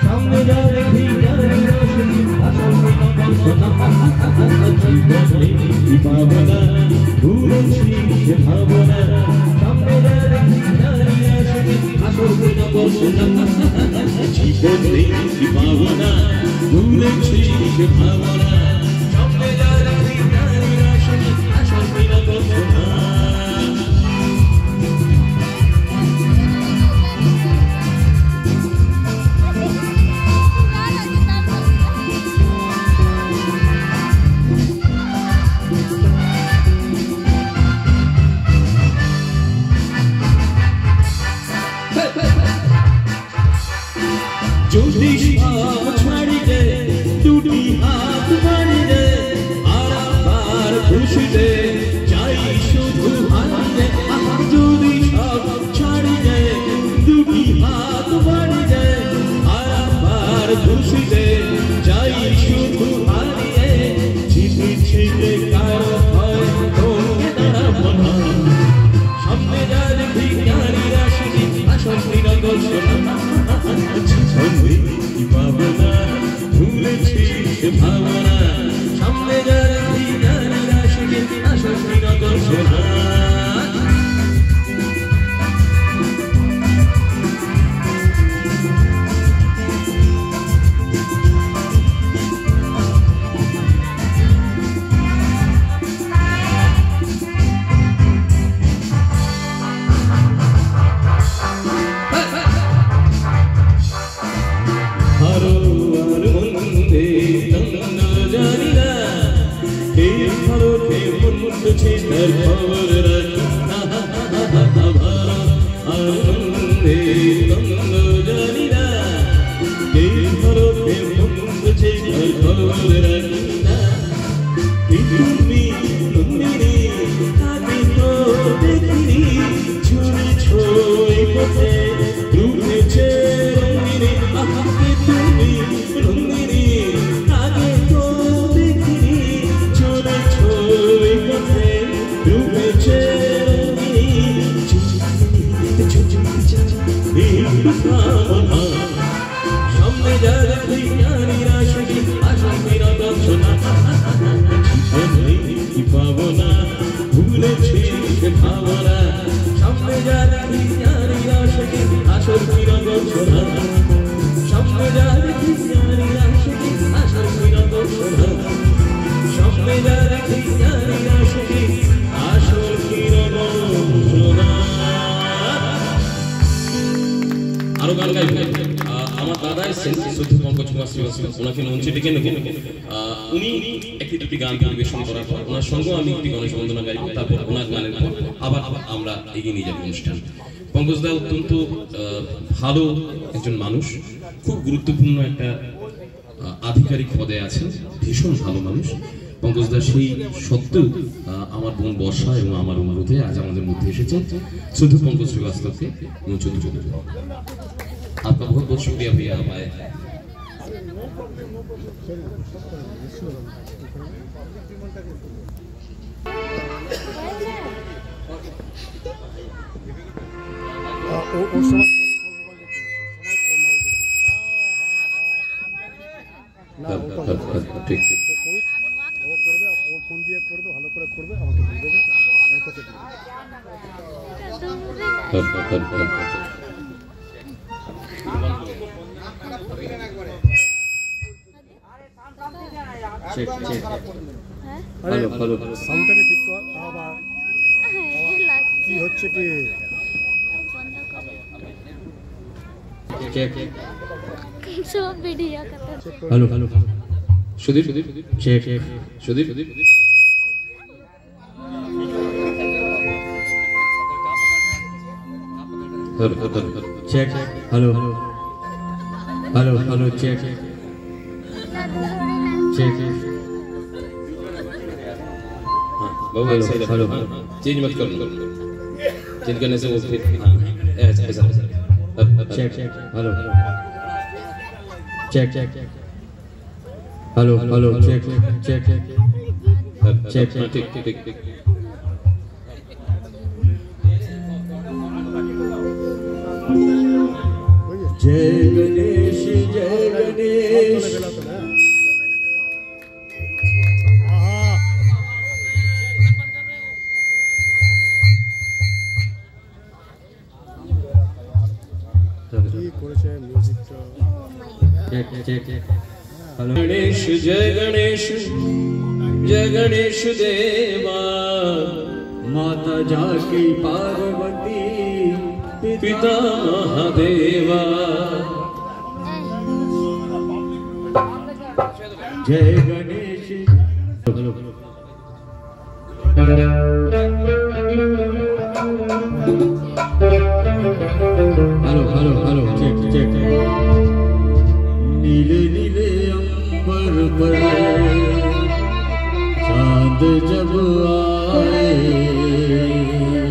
সামনে যা দেখি ভাবনা ভুলেছি সে ভাবনা সামনে যা দেখি আসল জীবনে ভাবনা ভুলেছি সে ভাবনা সামনে যা দেখি আসল যদি ছাড়ি দে দুটি হাত বাড়ি দে আর খুশি দে চাই শুধু হারি দে যদি ছাড়ি দে দুটি হাত বাড়ি দে আর খুশি দে চাই শুধু হারি দে ছিপি ছিপে কারো হয় তোকে দাঁড়াবো না সামনে যা দেখি নারীরা শিখি আসল নিরাগর শোনা ভাবনা ভুলেছি সে ভাবনা সামনে যা দেখি নারীরা শিখে আসল নিরাগর শোনা সামনে যা দেখি নারীরা শিখি আসল নিরাগর শোনা ভাবনা ভুলেছি সে ভাবনা সামনে যা দেখি নারীরা শিখি আসল নিরাগর শোনা সামনে যা দেখি নারীরা শিখি আসল নিরাগর শোনা সামনে যা দেখি নারীরা শিখি আসল নিরাগর শোনা আরো গান গাইবেন আমার দাদা এসেছেন শুধু পঙ্কজ কুমার শ্রীবাস্তব ওনাকে মঞ্চে ডেকে নেব উনি একটি দুটি গান পরিবেশন করার পর ওনার সঙ্গেও আমি একটি গণেশ বন্দনা গাইব তারপর ওনার গানের পর আবার আমরা এগিয়ে নিয়ে যাব অনুষ্ঠান পঙ্কজ দা অত্যন্ত ভালো একজন মানুষ খুব গুরুত্বপূর্ণ একটা আধিকারিক পদে আছেন ভীষণ ভালো মানুষ পঙ্কজ দা সেই সত্ত্বেও আমার বোন বর্ষা এবং আমার অনুরোধে আজ আমাদের মধ্যে এসেছেন শুধু পঙ্কজ শ্রীবাস্তবকে মঞ্চে চলে যাবে आपका बहुत बहुत शुक्रिया भैया आप आए ठीक ও করবে ও ফোন দিয়ে করবে ভালো করে করবে আমাকে বলে দেবে আমি কথা দিব চেক চেক আরে ভালো সাউন্ডটাকে ঠিক কর আবার কি হচ্ছে কি চেক সব ভিডিও করতে hello hello Sudip check Sudip check hello hello hello check check हाँ हेलो चेंज मत करना चेंज करने से वो फिर ऐसा ऐसा check hello check hello hello check check check ठीक ठीक ठीक जय করেছে মিউজিকটা। गणेश जय गणेश जय गणेश देवा माता जाकी पार्वती पिता महादेवा जय Ganesh. Hello hello hello check check. नीले नीले अंबर पर चांद जब आए